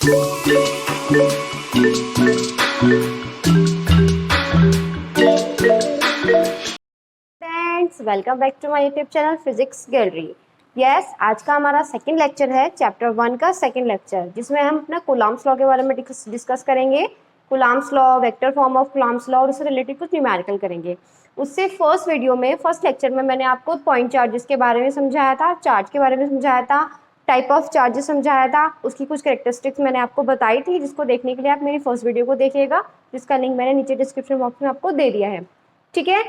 Friends, welcome back to my YouTube channel physics gallery. Yes, आज का हमारा second lecture है चैप्टर 1 का सेकंड लेक्चर, जिसमें हम अपना कूलम्ब्स लॉ के बारे में डिस्कस करेंगे। Coulomb's law, vector form of Coulomb's law और उससे रिलेटेड कुछ न्यूमेरिकल करेंगे। उससे फर्स्ट लेक्चर में मैंने आपको पॉइंट चार्जेस के बारे में समझाया था, चार्ज के बारे में समझाया था, टाइप ऑफ चार्जेस समझाया था, उसकी कुछ कैरेक्टरिस्टिक्स मैंने आपको बताई थी, जिसको देखने के लिए आप मेरी फर्स्ट वीडियो को देखिएगा, जिसका लिंक मैंने नीचे डिस्क्रिप्शन बॉक्स में आपको दे दिया है। ठीक है,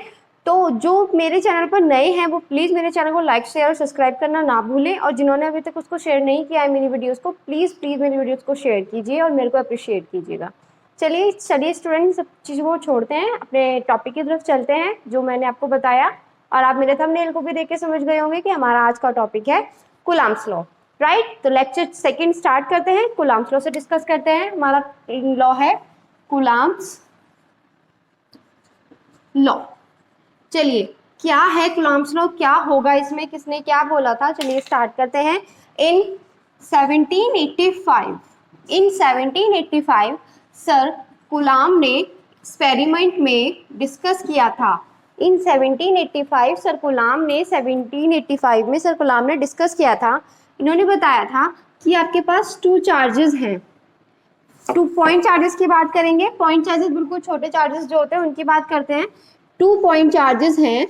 तो जो मेरे चैनल पर नए हैं वो प्लीज़ मेरे चैनल को लाइक शेयर और सब्सक्राइब करना ना भूलें, और जिन्होंने अभी तक उसको शेयर नहीं किया है मेरी वीडियोस को, प्लीज़ मेरी वीडियोस को शेयर कीजिए और मेरे को अप्रिशिएट कीजिएगा। चलिए स्टूडेंट, सब चीज़ों को छोड़ते हैं, अपने टॉपिक की तरफ चलते हैं जो मैंने आपको बताया, और आप मेरे थंबनेल को भी देख के समझ गए होंगे कि हमारा आज का टॉपिक है कूलम्ब्स लॉ। राइट, तो लेक्चर सेकेंड स्टार्ट करते हैं, कूलम्ब्स लॉ से डिस्कस करते हैं। हमारा लॉ है कूलम्ब्स लॉ। चलिए, क्या है कूलम्ब्स लॉ, क्या होगा इसमें, किसने क्या बोला था, चलिए स्टार्ट करते हैं। इन 1785 सर कूलम्ब ने एक्सपेरिमेंट में डिस्कस किया था। इन 1785 सर कूलम्ब ने 1785 में सर कूलम्ब ने डिस्कस किया था। इन्होंने बताया था कि आपके पास टू चार्जेस हैं। टू पॉइंट चार्जेस की बात करेंगे, पॉइंट चार्जेस बिल्कुल छोटे चार्जेस जो होते हैं उनकी बात करते हैं। टू पॉइंट चार्जेस हैं,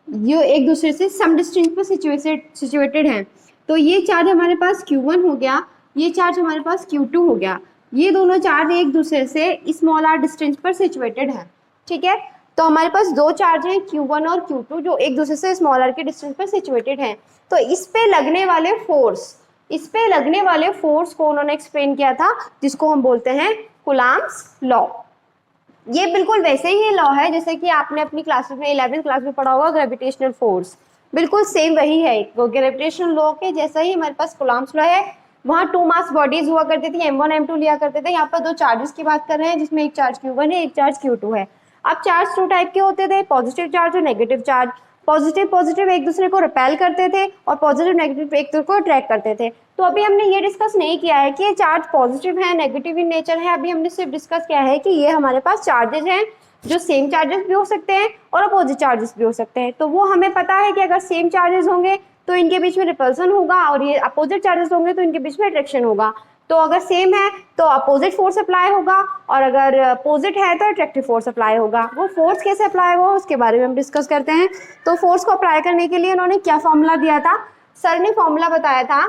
ये एक दूसरे से सम डिस्टेंस पर सिचुएटेड हैं। तो ये चार्ज हमारे पास Q1 हो गया, ये चार्ज हमारे पास Q2 हो गया। ये दोनों चार्ज एक दूसरे से स्मॉल r डिस्टेंस पर सिचुएटेड हैं। ठीक है, तो हमारे पास दो चार्ज हैं Q1 और Q2 जो एक दूसरे से स्मॉल r के डिस्टेंस पर सिचुएटेड हैं। तो इस पे लगने वाले फोर्स को उन्होंने एक्सप्लेन किया था, जिसको हम बोलते हैं कूलम्ब्स लॉ। ये बिल्कुल वैसे ही लॉ है जैसे कि आपने अपनी क्लासेस में 11th क्लास में पढ़ा होगा ग्रेविटेशनल फोर्स, बिल्कुल सेम वही है। ग्रेविटेशनल लॉ के जैसा ही हमारे पास कूलम्ब्स लॉ है। वहाँ टू मास बॉडीज हुआ करती थी, M1 M2 लिया करते थे। यहाँ पर दो चार्जेस की बात कर रहे हैं, जिसमें एक चार्ज Q1 है, एक चार्ज Q2 है। अब चार्ज टू टाइप के होते थे, पॉजिटिव चार्ज और नेगेटिव चार्ज। पॉजिटिव एक दूसरे को रिपेल करते थे और पॉजिटिव नेगेटिव एक दूसरे को अट्रैक्ट करते थे। तो अभी हमने ये डिस्कस नहीं किया है कि ये चार्ज पॉजिटिव है, नेगेटिव इन नेचर है। अभी हमने सिर्फ डिस्कस किया है कि ये हमारे पास चार्जेस हैं जो सेम चार्जेस भी हो सकते हैं और अपोजिट चार्जेस भी हो सकते हैं। तो वो हमें पता है कि अगर सेम चार्जेस होंगे तो इनके बीच में रिपल्सन होगा, और ये अपोजिट चार्जेस होंगे तो इनके बीच में अट्रैक्शन होगा। तो अगर सेम है तो अपोजिट फोर्स अप्लाई होगा, और अगर अपोजिट है तो अट्रैक्टिव फोर्स अप्लाई होगा। वो फोर्स कैसे अप्लाई होगा उसके बारे में हम डिस्कस करते हैं। तो फोर्स को अप्लाई करने के लिए उन्होंने क्या फॉर्मूला दिया था, सर ने फॉर्मूला बताया था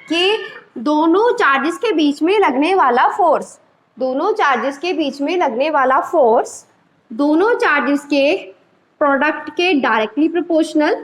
कि दोनों चार्जेस के बीच में लगने वाला फोर्स, दोनों चार्जेस के प्रोडक्ट के डायरेक्टली प्रोपोर्शनल।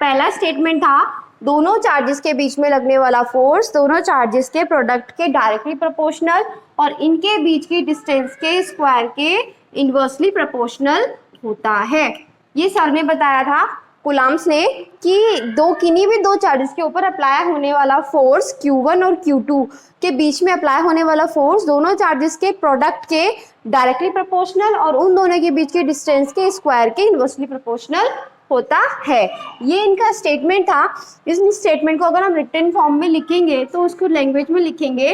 पहला स्टेटमेंट था दोनों चार्जेस के बीच में लगने वाला फोर्स दोनों चार्जेस के प्रोडक्ट के डायरेक्टली प्रोपोर्शनल और इनके बीच की डिस्टेंस के स्क्वायर के इनवर्सली प्रोपोर्शनल होता है। ये सर ने बताया था कूलम्ब्स ने कि किन्हीं भी दो चार्जेस के ऊपर अप्लाई होने वाला फोर्स Q1 और Q2 के बीच में अप्लाई होने वाला फोर्स दोनों चार्जेस के प्रोडक्ट के डायरेक्टली प्रोपोर्शनल और उन दोनों के बीच के डिस्टेंस के स्क्वायर के इनवर्सली प्रोपोर्शनल होता है। ये इनका स्टेटमेंट था। इस स्टेटमेंट को अगर हम रिटन फॉर्म में लिखेंगे तो उसको लैंग्वेज में लिखेंगे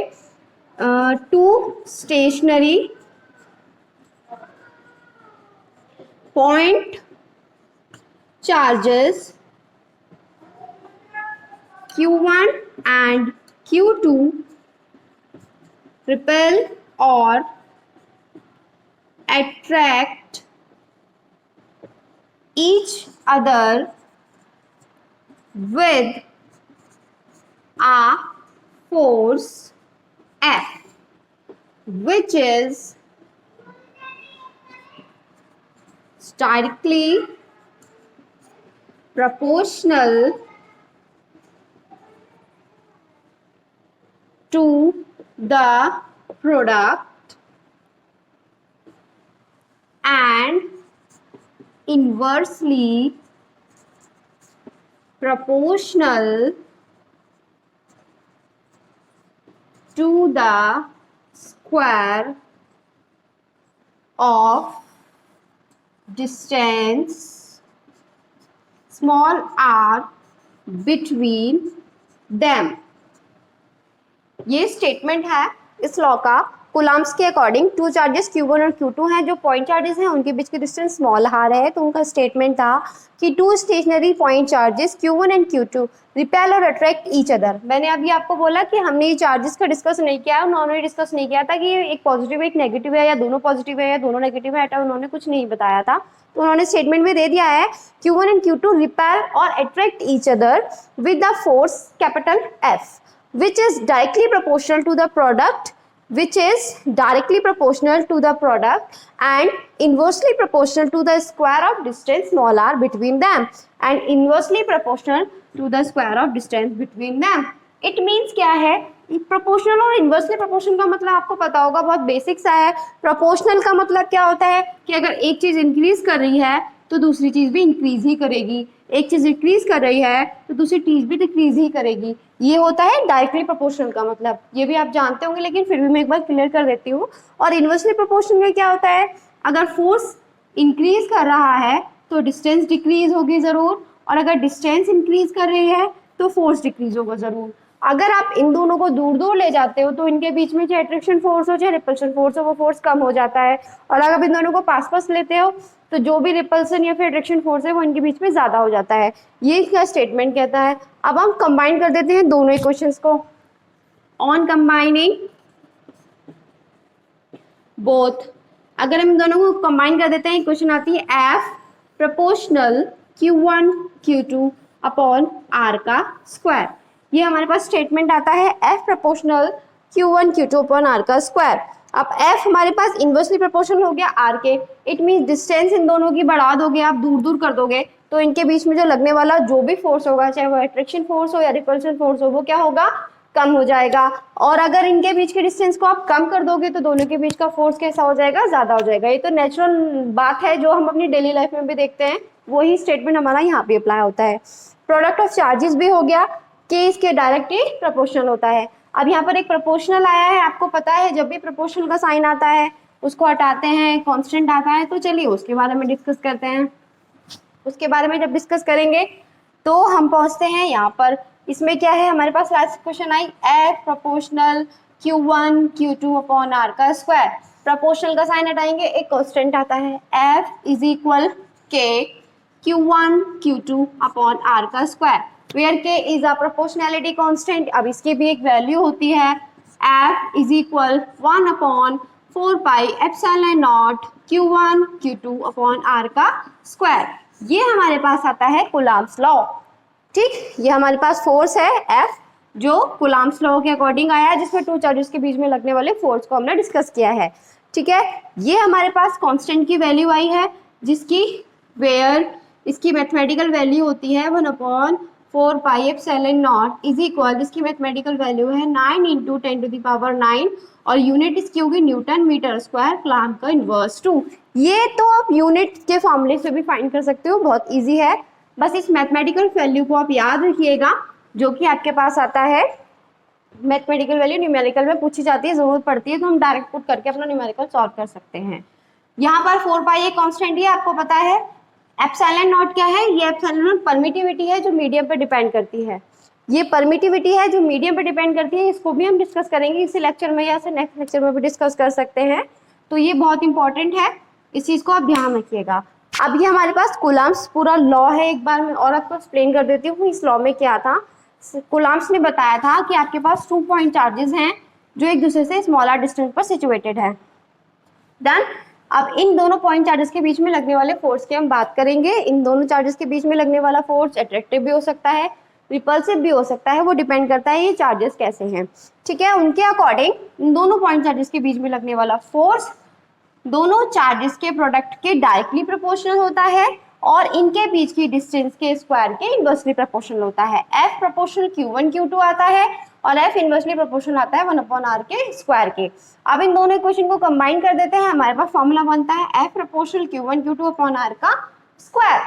two stationary point charges Q1 and Q2 repel or attract each other with a force F, which is directly proportional to the product and inversely proportional to the square of distance small r between them। ये statement है इस law का Coulomb's के according. Two charges Q1 और Q2 हैं, जो point charges हैं उनके बीच की डिस्टेंस स्मॉल r है, तो उनका स्टेटमेंट था कि two stationary point charges Q1 and Q2 repel और अट्रैक्ट ईच अदर। मैंने अभी आपको बोला कि हमने ये चार्जेस का डिस्कस नहीं किया है, उन्होंने डिस्कस नहीं किया था कि एक पॉजिटिव एक नेगेटिव है या दोनों पॉजिटिव है या दोनों नेगेटिव है, उन्होंने कुछ नहीं बताया था। तो उन्होंने स्टेटमेंट में दे दिया है Q1 एंड Q2 रिपेल और attract each other with the force capital F which is directly proportional to the product and inversely proportional to the square of distance small r between them and inversely proportional to the square of distance between them. It means क्या है, proportional और inversely proportional का मतलब आपको पता होगा, बहुत basic सा है। प्रोपोर्शनल का मतलब क्या होता है कि अगर एक चीज इंक्रीज कर रही है तो दूसरी चीज भी इंक्रीज ही करेगी, एक चीज डिक्रीज कर रही है तो दूसरी चीज भी डिक्रीज ही करेगी। ये होता है डायरेक्टली प्रोपोर्शनल का मतलब, ये भी आप जानते होंगे लेकिन फिर भी मैं एक बार क्लियर कर देती हूँ। और इन्वर्सली प्रोपोर्शनल में क्या होता है, अगर फोर्स इंक्रीज कर रहा है तो डिस्टेंस डिक्रीज होगी जरूर, और अगर डिस्टेंस इंक्रीज कर रही है तो फोर्स डिक्रीज होगा जरूर। अगर आप इन दोनों को दूर दूर ले जाते हो तो इनके बीच में चाहे अट्रैक्शन फोर्स हो चाहे रिपल्शन फोर्स हो, वो फोर्स कम हो जाता है। और अगर इन दोनों को पास पास लेते हो तो जो भी रिपल्सन या फिर अट्रैक्शन फोर्स है वो इनके बीच में ज्यादा हो जाता है। ये क्या स्टेटमेंट कहता है। अब हम कंबाइन कर देते हैं दोनों इक्वेशंस को। ऑन कंबाइनिंग बोथ, अगर हम दोनों को कंबाइन कर देते हैं, इक्वेशन आती है F proportional Q1 Q2 upon R का स्क्वायर। ये हमारे पास स्टेटमेंट आता है F proportional Q1 Q2 upon R का स्क्वायर। अब F हमारे पास इन्वर्सली प्रोपोर्शनल हो गया R के, इट मीन डिस्टेंस इन दोनों की बढ़ा दोगे, आप दूर दूर कर दोगे तो इनके बीच में जो लगने वाला जो भी फोर्स होगा, चाहे वो अट्रैक्शन फोर्स हो या रिपल्शन फोर्स हो, वो क्या होगा, कम हो जाएगा। और अगर इनके बीच के डिस्टेंस को आप कम कर दोगे तो दोनों के बीच का फोर्स कैसा हो जाएगा, ज्यादा हो जाएगा। ये तो नेचुरल बात है जो हम अपनी डेली लाइफ में भी देखते हैं, वही स्टेटमेंट हमारा यहाँ पे अप्लाई होता है। प्रोडक्ट ऑफ चार्जेस भी हो गया कि इसके डायरेक्टली प्रोपोर्शनल होता है। अब यहाँ पर एक प्रोपोर्शनल आया है, आपको पता है जब भी प्रोपोर्शनल का साइन आता है उसको हटाते हैं, कांस्टेंट आता है, तो चलिए उसके बारे में डिस्कस करते हैं। उसके बारे में जब डिस्कस करेंगे तो हम पहुंचते हैं यहाँ पर। इसमें क्या है, हमारे पास लास्ट क्वेश्चन आई F proportional Q1 Q2 upon R का स्क्वायर। प्रोपोर्शनल का साइन हटाएंगे, एक कांस्टेंट आता है F is equal K Q1 Q2 upon R का square, where K is a proportionality constant. अब इसकी भी एक वैल्यू होती है F is equal 1 upon 4 pi epsilon not Q1 Q2 upon R का स्क्वायर। ये हमारे पास आता है कूलम्ब्स लॉ। ठीक, ये हमारे पास फोर्स है F जो कूलम्ब्स लॉ के अकॉर्डिंग आया है, जिसमें टू चार्जेस के बीच में लगने वाले फोर्स को हमने डिस्कस किया है। ठीक है, ये हमारे पास कांस्टेंट की वैल्यू आई है, जिसकी वेयर इसकी मैथमेटिकल वैल्यू होती है 1 upon 4 pi epsilon naught is equal, जिसकी मैथमेटिकल वैल्यू है 9 इंटू 10 टू द पावर 9 और यूनिट इसकी होगी न्यूटन मीटर स्क्वायर कूलम्ब का इनवर्स 2। ये तो आप यूनिट के फॉर्मूले से भी फाइंड कर सकते हो, बहुत इजी है। बस इस मैथमेटिकल वैल्यू को आप याद रखिएगा, जो कि आपके पास आता है मैथमेटिकल वैल्यू न्यूमेरिकल में पूछी जाती है, जरूरत पड़ती है तो हम डायरेक्ट पुट करके अपना न्यूमेरिकल सॉल्व कर सकते हैं। यहाँ पर 4 पाई एक कांस्टेंट ही आपको पता है। एप्सिलॉन नॉट क्या है, ये एप्सिलॉन नॉट परमिटिविटी है जो मीडियम पे डिपेंड करती है। ये परमिटिविटी है जो मीडियम पे डिपेंड करती है, इसको भी हम डिस्कस करेंगे इसी लेक्चर में या फिर नेक्स्ट लेक्चर में भी डिस्कस कर सकते हैं। तो ये बहुत इंपॉर्टेंट है, इस चीज को आप ध्यान रखिएगा। अब ये हमारे पास कूलम्ब्स पूरा लॉ है, एक बार मैं और आपको एक्सप्लेन कर देती हूँ इस लॉ में क्या था। कूलम्ब्स ने बताया था कि आपके पास 2 पॉइंट चार्जेस हैं जो एक दूसरे से स्मॉलर डिस्टेंस पर सिचुएटेड है। डन। अब इन दोनों पॉइंट चार्जेस के बीच में लगने वाले फोर्स की हम बात करेंगे। इन दोनों चार्जेस के बीच में लगने वाला फोर्स अट्रैक्टिव भी हो सकता है, रिपल्सिव भी हो सकता है, वो डिपेंड करता है ये चार्जेस कैसे हैं। ठीक है, उनके अकॉर्डिंग इन दोनों पॉइंट चार्जेस के बीच में लगने वाला फोर्स दोनों चार्जेस के प्रोडक्ट के डायरेक्टली प्रोपोर्शनल होता है और इनके बीच की डिस्टेंस के स्क्वायर के इनवर्सली प्रोपोर्शनल होता है। F प्रोपोर्शनल Q1 Q2 आता है और F इनवर्सली प्रोपोर्शनल आता है 1 अपॉन R के स्क्वायर के। अब इन दोनों इक्वेशन को कंबाइन कर देते हैं, हमारे पास फॉर्मूला बनता है F proportional Q1 Q2 upon R का स्क्वायर।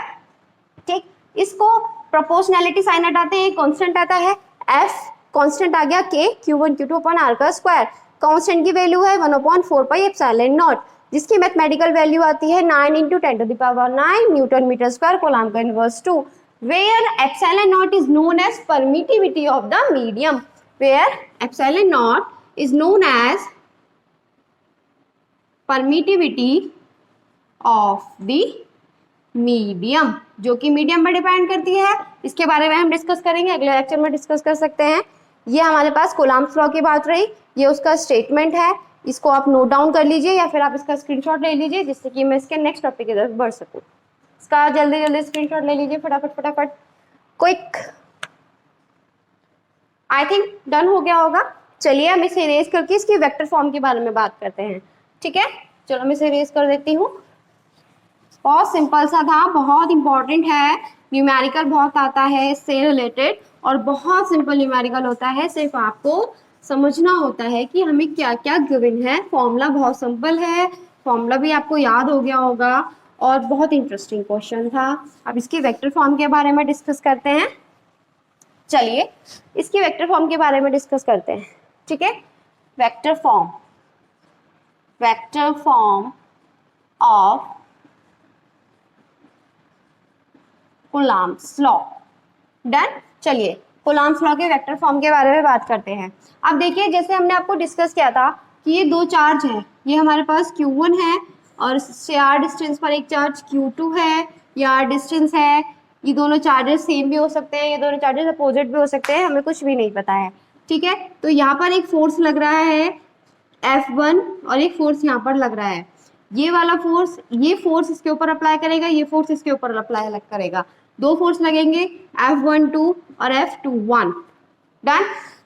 ठीक, इसको प्रोपोर्शनैलिटी साइन हटाते हैं, कांस्टेंट आता है F, कांस्टेंट आ गया K Q1 Q2 upon R का स्क्वायर। कांस्टेंट की वैल्यू है 1 अपॉन 4 पाई एप्सिलॉन नॉट, जिसकी मैथमेटिकल वैल्यू आती है 9 into 10 to the power 9 newton metre square coulomb का inverse 2, where epsilon naught is known as permittivity of the medium. where epsilon naught is known as permittivity of the medium, जो कि medium पर depend करती है। इसके बारे में हम डिस्कस करेंगे, अगले लेक्चर में डिस्कस कर सकते हैं। ये हमारे पास कूलम्ब्स लॉ की बात रही, ये उसका स्टेटमेंट है, इसको आप नोट डाउन कर लीजिए या फिर आप इसका स्क्रीनशॉट ले लीजिए जिससे कि मैं इसके नेक्स्ट टॉपिक की तरफ बढ़ सकूं। इसका जल्दी जल्दी स्क्रीनशॉट ले लीजिए, फटाफट फटाफट, क्विक। आई थिंक डन हो गया होगा। चलिए हम इसे इरेज करके इसकी वेक्टर फॉर्म के बारे में बात करते हैं। ठीक है, चलो मैं इसे इरेज कर देती हूँ। बहुत सिंपल सा था, बहुत इंपॉर्टेंट है, न्यूमेरिकल बहुत आता है इससे रिलेटेड और बहुत सिंपल न्यूमेरिकल होता है। सिर्फ आपको समझना होता है कि हमें क्या क्या गिवन है। फॉर्मूला बहुत सिंपल है, फॉर्मूला भी आपको याद हो गया होगा और बहुत इंटरेस्टिंग क्वेश्चन था। अब इसकी वेक्टर फॉर्म के बारे में डिस्कस करते हैं। चलिए इसकी वेक्टर फॉर्म के बारे में डिस्कस करते हैं। ठीक है, vector form of Coulomb's law. Done. चलिए कूलम्ब्स लॉ के वेक्टर फॉर्म के बारे में बात करते हैं। अब देखिए, जैसे हमने आपको डिस्कस किया था कि ये दो चार्ज है, ये हमारे पास Q1 है और r डिस्टेंस पर एक चार्ज Q2 है, ये r डिस्टेंस है। ये दोनों चार्जेस सेम भी हो सकते हैं, ये दोनों चार्जेस अपोजिट भी हो सकते हैं, हमें कुछ भी नहीं पता है। ठीक है, तो यहाँ पर एक फोर्स लग रहा है F1 और एक फोर्स यहाँ पर लग रहा है। ये वाला फोर्स, ये फोर्स इसके ऊपर अप्लाई करेगा, ये फोर्स इसके ऊपर अप्लाई करेगा। दो फोर्स लगेंगे, F12 और F21। डन।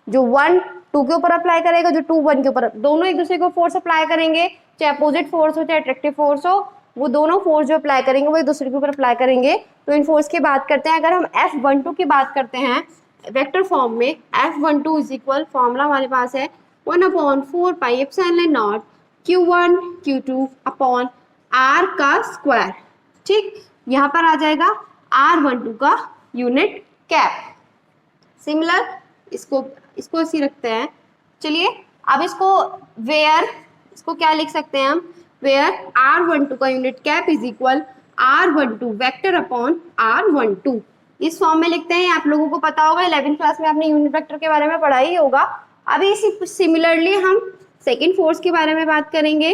जो 1 2 के ऊपर अप्लाई करेगा, जो 2 1 के ऊपर, दोनों एक दूसरे को फोर्स अप्लाई करेंगे, चाहे अपोजिट फोर्स हो चाहे अट्रैक्टिव फोर्स हो, वो दोनों फोर्स जो अप्लाई करेंगे वो एक दूसरे के ऊपर अप्लाई करेंगे। तो इन फोर्स की बात करते हैं। अगर हम F12 की बात करते हैं वेक्टर फॉर्म में, F12 इज इक्वल, फॉर्मूला हमारे पास है 1/4 pi epsilon not Q1 Q2 upon R का स्क्वायर। ठीक, यहाँ पर आ जाएगा R12 का यूनिट कैप। सिमिलर इसको ऐसे रखते हैं। चलिए अब इसको क्या लिख सकते हैं हम, वेयर R12 का unit cap is equal R12 vector upon R12। इस फॉर्म में लिखते हैं। आप लोगों को पता होगा, 11th क्लास में आपने यूनिट वेक्टर के बारे में पढ़ा ही होगा। अभी इसी सिमिलरली हम सेकेंड फोर्स के बारे में बात करेंगे।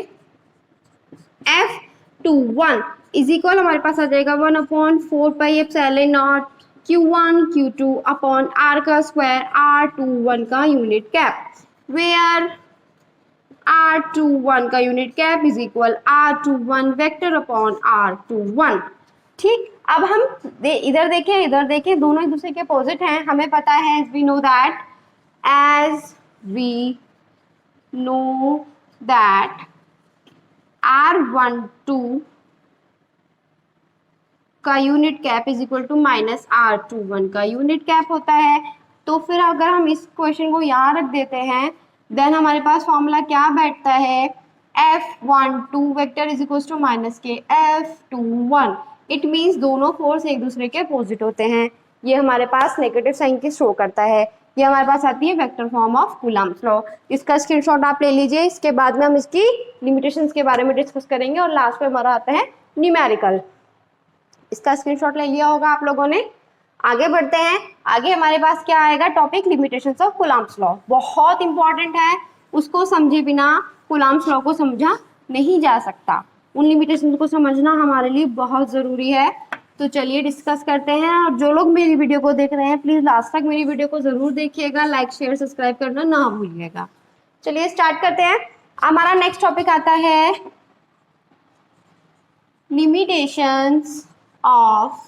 F21 इज इक्वल हमारे पास आ जाएगा 1/4 pi epsilon not Q1 Q2 upon R का स्क्वायर R21 का यूनिट कैप, वेयर R21 का unit cap is equal R21 vector upon R21। ठीक, अब हम इधर देखें, दोनों एक दूसरे के अपोजिट हैं, हमें पता है। as we know that R12 का unit cap is equal to minus R21 का यूनिट कैप होता है। तो फिर अगर हम इस क्वेश्चन को यहाँ रख देते हैं, देन हमारे पास फॉर्मूला क्या बैठता है, F12 vector is equal to minus के F21। इट मीन्स दोनों फोर्स एक दूसरे के अपोजिट होते हैं। ये हमारे पास नेगेटिव साइन की शो करता है। ये हमारे पास आती है vector form of Coulomb's law. इसका स्क्रीनशॉट आप ले लीजिए। इसके बाद में हम इसकी लिमिटेशंस के बारे में डिस्कस करेंगे और लास्ट में हमारा आता है न्यूमेरिकल। इसका स्क्रीनशॉट ले लिया होगा आप लोगों ने। आगे बढ़ते हैं। आगे हमारे पास क्या आएगा, topic limitations of Coulomb's law. बहुत इंपॉर्टेंट है, उसको समझे बिना कूलम्ब्स लॉ को समझा नहीं जा सकता। उन लिमिटेशंस को समझना हमारे लिए बहुत ज़रूरी है। तो चलिए डिस्कस करते हैं। और जो लोग मेरी वीडियो को देख रहे हैं, प्लीज़ लास्ट तक मेरी वीडियो को ज़रूर देखिएगा, लाइक शेयर सब्सक्राइब करना ना भूलिएगा। चलिए स्टार्ट करते हैं। हमारा नेक्स्ट टॉपिक आता है लिमिटेशंस ऑफ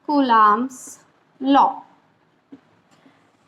कूलम्ब्स लॉ।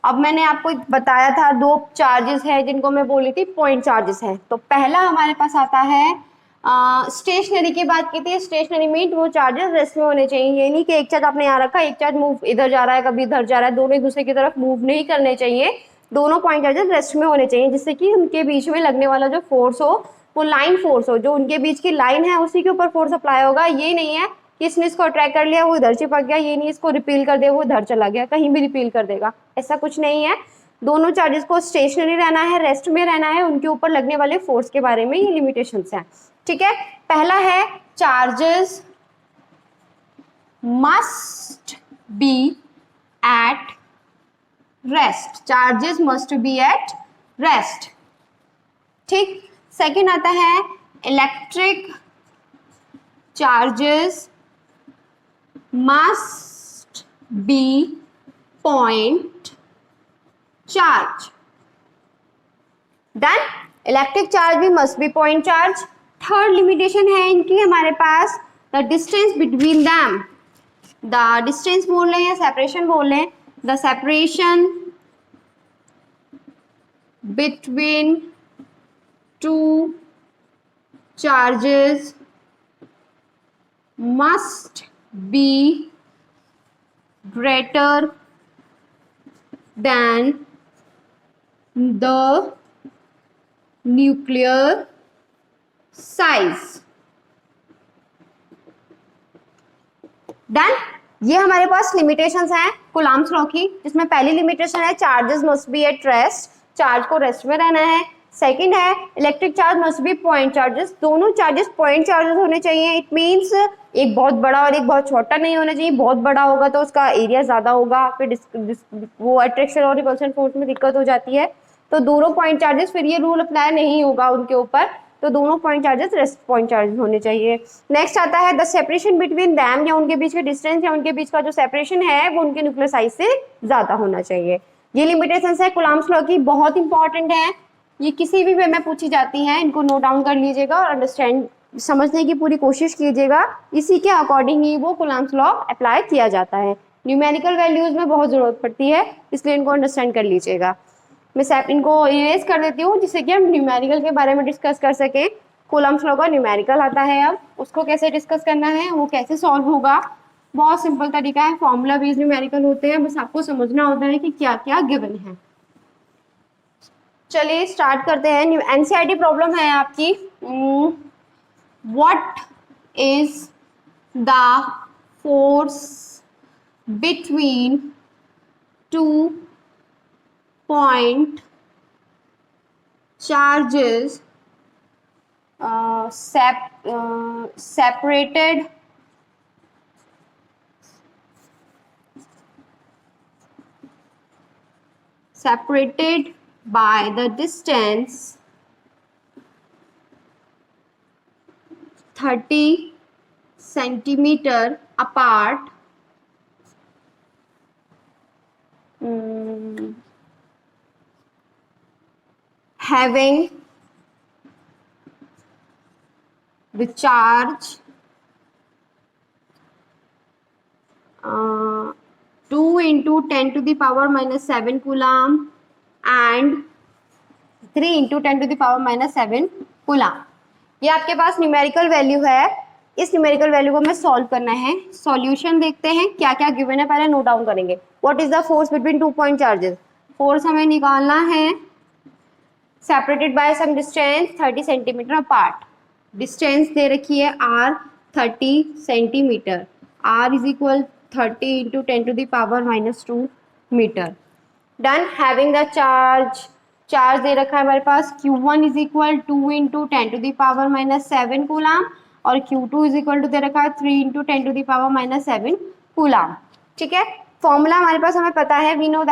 अब मैंने आपको बताया था दो चार्जेस है जिनको मैं बोली थी पॉइंट चार्जेस है। तो पहला हमारे पास आता है स्टेशनरी की बात की थी। स्टेशनरी मीन वो चार्जेस रेस्ट में होने चाहिए। ये नहीं कि एक चार्ज आपने यहाँ रखा, एक चार्ज मूव इधर जा रहा है, कभी इधर जा रहा है, दोनों एक दूसरे की तरफ मूव नहीं करने चाहिए। दोनों पॉइंट चार्जेस रेस्ट में होने चाहिए, जिससे कि उनके बीच में लगने वाला जो फोर्स हो वो लाइन फोर्स हो, जो उनके बीच की लाइन है उसी के ऊपर फोर्स अप्लाई होगा। ये नहीं है कि इसने इसको अट्रैक्ट कर लिया वो इधर चिपक गया, ये नहीं इसको रिपील कर दिया वो इधर चला गया, कहीं भी रिपील कर देगा, ऐसा कुछ नहीं है। दोनों चार्जेस को स्टेशनरी रहना है, रेस्ट में रहना है। उनके ऊपर लगने वाले फोर्स के बारे में ये लिमिटेशंस हैं। ठीक है, पहला है charges must be at rest, charges must be at rest. ठीक, सेकेंड आता है electric charges must be point charge. Then electric charge भी must be point charge. Third limitation है इनकी हमारे पास the distance between them, the distance बोल रहे हैं या सेपरेशन बोल रहे हैं, the separation between two charges must be greater than the nuclear size. Then ये हमारे पास लिमिटेशंस हैं कूलम्ब्स लॉ की, जिसमें पहली लिमिटेशन है charges must B at rest, charge को रेस्ट में रहना है. सेकंड है electric charge must be point charges, दोनों चार्जेस पॉइंट चार्जेस होने चाहिए. इट मींस एक बहुत बड़ा और एक बहुत छोटा नहीं होना चाहिए. बहुत बड़ा होगा तो उसका एरिया ज्यादा होगा, फिर वो अट्रैक्शन और रिपल्शन फोर्स में दिक्कत हो जाती है. तो दोनों पॉइंट चार्जेस, फिर ये रूल अप्लाई नहीं होगा उनके ऊपर, तो दोनों point charges rest point charges होने चाहिए. नेक्स्ट आता है द सेपरेशन बिटवीन दैम, या उनके बीच के डिस्टेंस या उनके बीच का जो सेपरेशन है वो उनके न्यूक्लियर साइज से ज्यादा होना चाहिए. ये लिमिटेशंस है कूलम्ब्स लॉ की, बहुत इंपॉर्टेंट है. ये किसी भी वे में पूछी जाती हैं, इनको नोट डाउन कर लीजिएगा और अंडरस्टैंड समझने की पूरी कोशिश कीजिएगा. इसी के अकॉर्डिंग ही वो कूलम्ब्स लॉ अप्लाई किया जाता है. न्यूमेरिकल वैल्यूज में बहुत जरूरत पड़ती है, इसलिए इनको अंडरस्टैंड कर लीजिएगा. मैं इनको इरेज कर देती हूँ जिससे कि हम न्यूमेरिकल के बारे में डिस्कस कर सकें. कूलम्ब्स लॉ का न्यूमेरिकल आता है, अब उसको कैसे डिस्कस करना है, वो कैसे सॉल्व होगा. बहुत सिंपल तरीका है, फॉर्मूला बेस्ड न्यूमेरिकल होते हैं, बस आपको समझना होता है कि क्या क्या गिवन है. चलिए स्टार्ट करते हैं. एनसीईआरटी प्रॉब्लम है आपकी. What is the force between two point charges separated by the distance 30 centimeter apart, having the charge 2 into 10 to the power minus 7 coulomb and 3 into 10 to the power minus 7 coulomb. ये आपके पास numerical value है. इस numerical value को हमें solve करना है. Solution देखते हैं क्या क्या गिवन है, पहले नोट डाउन करेंगे. What is the force between two point charges, force हमें निकालना है separated by some distance 30 centimetre apart. Distance दे रखी है r 30 centimetre, r is equal 30 into 10 to the power minus 2 metre. Done. Having the charge दे रखा है हमारे पास Q1 is equal 2 into 10 to the power minus 7 coulomb, और Q2 is equal to दे रखा है 3 into 10 to the power minus 7 coulomb. ठीक है, फॉर्मूला हमारे पास हमें पता है. वी नो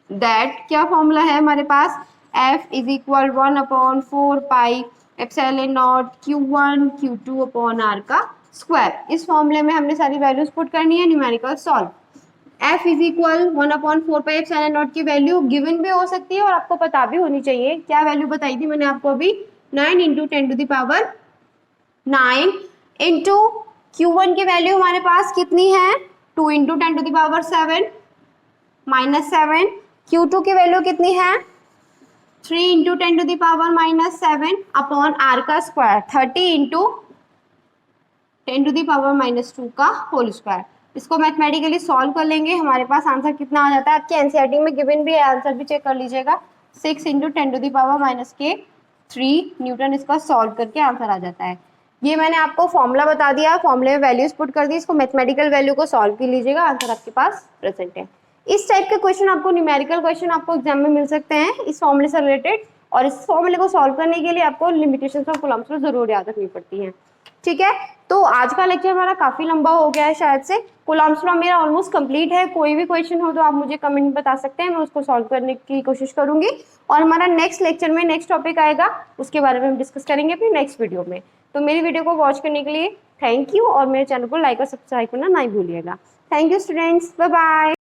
दैट क्या फॉर्मूला है हमारे पास, F is equal 1/4 pi epsilon not Q1 Q2 upon R का स्क्वायर. इस फॉर्मूले में हमने सारी वैल्यूज पुट करनी है. Numerical solve. F is equal 1/4 pi epsilon nought की वैल्यू गिवन भी हो सकती है और आपको पता भी होनी चाहिए. क्या वैल्यू बताई थी मैंने आपको अभी, 9 into 10 to the power 9 into Q1 की वैल्यू हमारे पास कितनी है, 2 into 10 to the power 7 minus 7. Q2 की वैल्यू कितनी है, 3 into 10 to the power minus 7 upon R का square, 30 into 10 to the power minus 2 का होल स्क्वायर. इसको मैथमेटिकली सॉल्व कर लेंगे, हमारे पास आंसर कितना आ जाता है. आपके एनसीईआरटी में गिवन भी है, आंसर भी चेक कर लीजिएगा. 6 into 10 to the power minus के 3 न्यूटन. इसका सॉल्व करके आंसर आ जाता है. ये मैंने आपको फॉर्मूला बता दिया, फॉर्मूले में वैल्यूज पुट कर दी. इसको मैथमेटिकल वैल्यू को सॉल्व कर लीजिएगा, आंसर आपके पास प्रेजेंट है. इस टाइप के क्वेश्चन आपको, न्यूमेरिकल क्वेश्चन आपको एग्जाम में मिल सकते हैं इस फॉर्मूले से रिलेटेड, और इस फॉर्मूले को सॉल्व करने के लिए आपको लिमिटेशंस ऑफ कूलम्ब्स को जरूर याद रखनी पड़ती हैं. ठीक है, तो आज का लेक्चर हमारा काफी लंबा हो गया है शायद से। कूलम्ब्स लॉ मेरा ऑलमोस्ट कंप्लीट है। कोई भी क्वेश्चन हो तो आप मुझे कमेंट में बता सकते हैं, मैं उसको सॉल्व करने की कोशिश करूंगी। और हमारा नेक्स्ट लेक्चर में नेक्स्ट टॉपिक आएगा, उसके बारे में हम डिस्कस करेंगे अपनी नेक्स्ट वीडियो में। तो मेरी वीडियो को वॉच करने के लिए थैंक यू, और मेरे चैनल को लाइक और सब्सक्राइब करना नहीं भूलिएगा। Thank you students, bye bye.